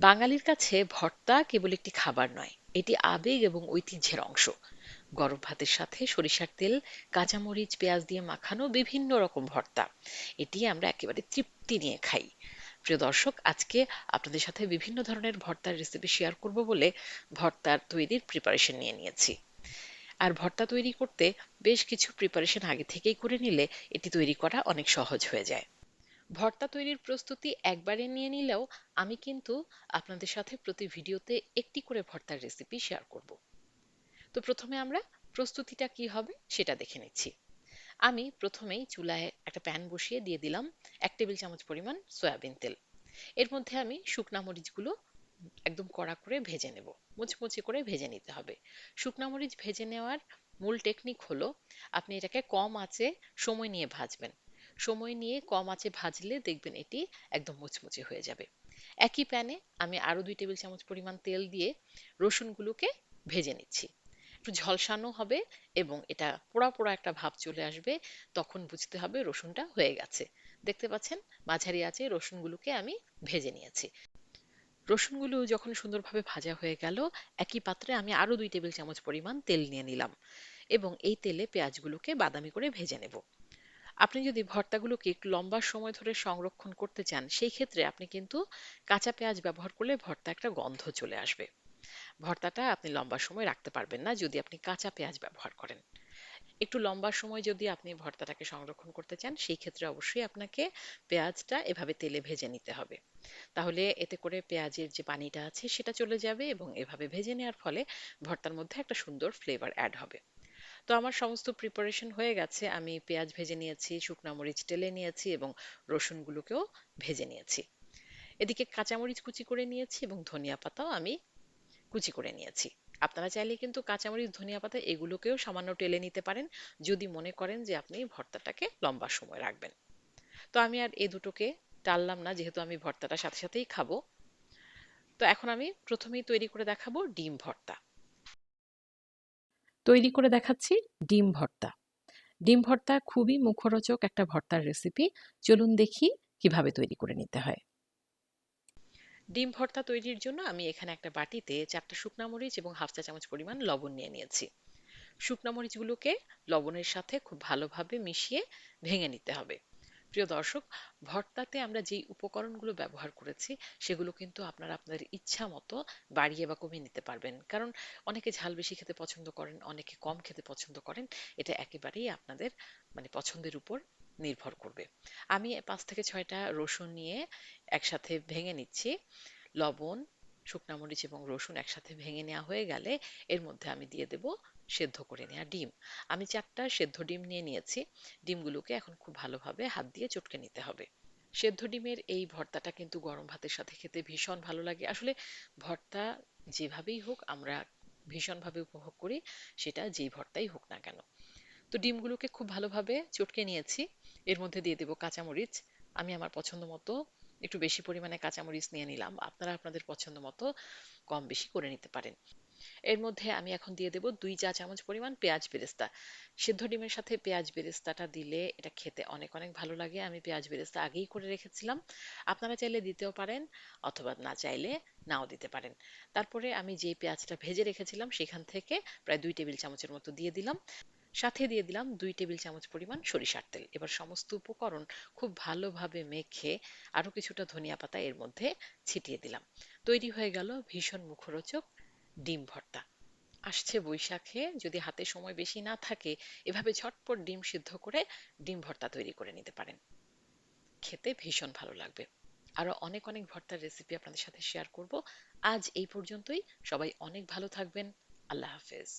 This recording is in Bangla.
বাঙালির কাছে ভর্তা কেবল একটি খাবার নয়, এটি আবেগ এবং ঐতিহ্যের অংশ। গরম ভাতের সাথে সরিষার তেল, কাঁচামরিচ, পেঁয়াজ দিয়ে মাখানো বিভিন্ন রকম ভর্তা, এটি আমরা একেবারে তৃপ্তি নিয়ে খাই। প্রিয় দর্শক, আজকে আপনাদের সাথে বিভিন্ন ধরনের ভর্তার রেসিপি শেয়ার করব বলে ভর্তার তৈরির প্রিপারেশন নিয়ে নিয়েছি। আর ভর্তা তৈরি করতে বেশ কিছু প্রিপারেশন আগে থেকেই করে নিলে এটি তৈরি করা অনেক সহজ হয়ে যায়। ভর্তা তৈরির প্রস্তুতি একবারে নিয়ে নিলেও আমি কিন্তু আপনাদের সাথে প্রতি ভিডিওতে একটি করে ভর্তার রেসিপি শেয়ার করব। তো প্রথমে আমরা প্রস্তুতিটা কি হবে সেটা দেখে নিচ্ছি। আমি প্রথমেই চুলায় একটা প্যান বসিয়ে দিয়ে দিলাম 1 টেবিল চামচ পরিমাণ সয়াবিন তেল। এর মধ্যে আমি শুকনা মরিচগুলো একদম কড়া করে ভেজে নেব, মুচমুচে করে ভেজে নিতে হবে। শুকনা মরিচ ভেজে নেওয়ার মূল টেকনিক হলো আপনি এটাকে কম আঁচে সময় নিয়ে ভাজবেন। সময় নিয়ে কম আঁচে ভাজলে দেখবেন এটি একদম মুচমুচে হয়ে যাবে। একই প্যানে আমি আরো 2 টেবিল চামচ পরিমাণ তেল দিয়ে রসুনগুলোকে ভেজে নিচ্ছি। একটু ঝলসানো হবে এবং এটা পোড়া পোড়া একটা ভাব চলে আসবে, তখন বুঝতে হবে রসুনটা হয়ে গেছে। দেখতে পাচ্ছেন, মাঝারি আঁচে রসুনগুলোকে আমি ভেজে নিয়েছি। রসুনগুলো যখন সুন্দরভাবে ভাজা হয়ে গেল, একই পাত্রে আমি আরো 2 টেবিল চামচ পরিমাণ তেল নিয়ে নিলাম এবং এই তেলে পেঁয়াজগুলোকে বাদামি করে ভেজে নেব। আপনি যদি ভর্তাগুলোকে একটু লম্বা সময় ধরে সংরক্ষণ করতে চান, সেই ক্ষেত্রে আপনি কিন্তু কাঁচা পেঁয়াজ ব্যবহার করলে ভর্তা একটা গন্ধ চলে আসবে। ভর্তাটা আপনি লম্বা সময় রাখতে পারবেন না যদি আপনি কাঁচা পেঁয়াজ ব্যবহার করেন। একটু লম্বা সময় যদি আপনি ভর্তাটাকে সংরক্ষণ করতে চান, সেই ক্ষেত্রে অবশ্যই আপনাকে পেঁয়াজটা এভাবে তেলে ভেজে নিতে হবে। তাহলে এতে করে পেঁয়াজের যে পানিটা আছে সেটা চলে যাবে এবং এভাবে ভেজে নেওয়ার ফলে ভর্তার মধ্যে একটা সুন্দর ফ্লেভার অ্যাড হবে। তো আমার সমস্ত প্রিপারেশন হয়ে গেছে। আমি পেঁয়াজ ভেজে নিয়েছি, শুকনা মরিচ টেলে নিয়েছি এবং রসুনগুলোকেও ভেজে নিয়েছি। এদিকে কাঁচামরিচ কুচি করে নিয়েছি এবং ধনিয়া পাতাও আমি কুচি করে নিয়েছি। আপনারা চাইলে কিন্তু কাঁচামরিচ, ধনিয়া পাতা এগুলোকেও সামান্য টেলে নিতে পারেন, যদি মনে করেন যে আপনি ভর্তাটাকে লম্বা সময় রাখবেন। তো আমি আর এই দুটোকে টাললাম না, যেহেতু আমি ভর্তাটা সাথে সাথেই খাবো। তো এখন আমি প্রথমেই তৈরি করে দেখাবো ডিম ভর্তা। তৈরি করে দেখাচ্ছি ডিম ভর্তা। ডিম ভর্তা খুবই মুখরোচক একটা ভর্তার রেসিপি। চলুন দেখি কিভাবে তৈরি করে নিতে হয়। ডিম ভর্তা তৈরির জন্য আমি এখানে একটা বাটিতে 4টা শুকনা মরিচ এবং হাফ চা চামচ পরিমাণ লবণ নিয়ে নিয়েছি। শুকনা মরিচগুলোকে লবণের সাথে খুব ভালোভাবে মিশিয়ে ভেঙে নিতে হবে। প্রিয় দর্শক, ভর্তাতে আমরা যেই উপকরণগুলো ব্যবহার করেছি সেগুলো কিন্তু আপনারা আপনাদের ইচ্ছা মতো বাড়িয়ে বা কমিয়ে নিতে পারবেন, কারণ অনেকে ঝাল বেশি খেতে পছন্দ করেন, অনেকে কম খেতে পছন্দ করেন। এটা একেবারেই আপনাদের পছন্দের উপর নির্ভর করবে। আমি 5 থেকে 6টা রসুন নিয়ে একসাথে ভেঙে নিচ্ছি। লবণ, শুকনা মরিচ এবং রসুন একসাথে ভেঙে নেওয়া হয়ে গেলে এর মধ্যে আমি দিয়ে দেব সেদ্ধ করে নেওয়া ডিম। আমি 4টা সেদ্ধ ডিম নিয়ে নিয়েছি। ডিমগুলোকে এখন খুব ভালোভাবে হাত দিয়ে চটকে নিতে হবে। সেদ্ধ ডিমের এই ভর্তাটা কিন্তু গরম ভাতের সাথে খেতে ভীষণ ভালো লাগে। আসলে ভর্তা যেভাবেই হোক আমরা ভীষণভাবে উপভোগ করি, সেটা যেই ভর্তাই হোক না কেন। তো ডিমগুলোকে খুব ভালোভাবে চটকে নিয়েছি। এর মধ্যে দিয়ে দেব কাঁচামরিচ। আমি আমার পছন্দ মতো একটু বেশি পরিমাণে কাঁচামরিচ নিয়ে নিলাম, আপনারা আপনাদের পছন্দ মতো কম বেশি করে নিতে পারেন। এর মধ্যে আমি এখন দিয়ে দেব 2 চা চামচ পরিমাণ পেঁয়াজ বেরেস্তা। সেদ্ধ ডিমের সাথে পেঁয়াজ বেরেস্তাটা দিলে এটা খেতে অনেক অনেক ভালো লাগে। আমি পেঁয়াজ বেরেস্তা আগেই করে রেখেছিলাম, আপনারা চাইলে দিতেও পারেন অথবা না চাইলে নাও দিতে পারেন। তারপরে আমি যে পেঁয়াজটা ভেজে রেখেছিলাম সেখান থেকে প্রায় 2 টেবিল চামচের মতো দিয়ে দিলাম। সাথে দিয়ে দিলাম 2 টেবিল চামচ পরিমাণ সরিষার তেল। এবার সমস্ত উপকরণ খুব ভালোভাবে মেখে আরো কিছুটা ধনিয়া পাতা এর মধ্যে ছিটিয়ে দিলাম। তৈরি হয়ে গেল ভীষণ মুখরোচক ডিম ভর্তা। আসছে বৈশাখে যদি হাতে সময় বেশি না থাকে, এভাবে ঝটপট ডিম সিদ্ধ করে ডিম ভর্তা তৈরি করে নিতে পারেন। খেতে ভীষণ ভালো লাগবে। আরো অনেক অনেক ভর্তার রেসিপি আপনাদের সাথে শেয়ার করব। আজ এই পর্যন্তই। সবাই অনেক ভালো থাকবেন। আল্লাহ হাফেজ।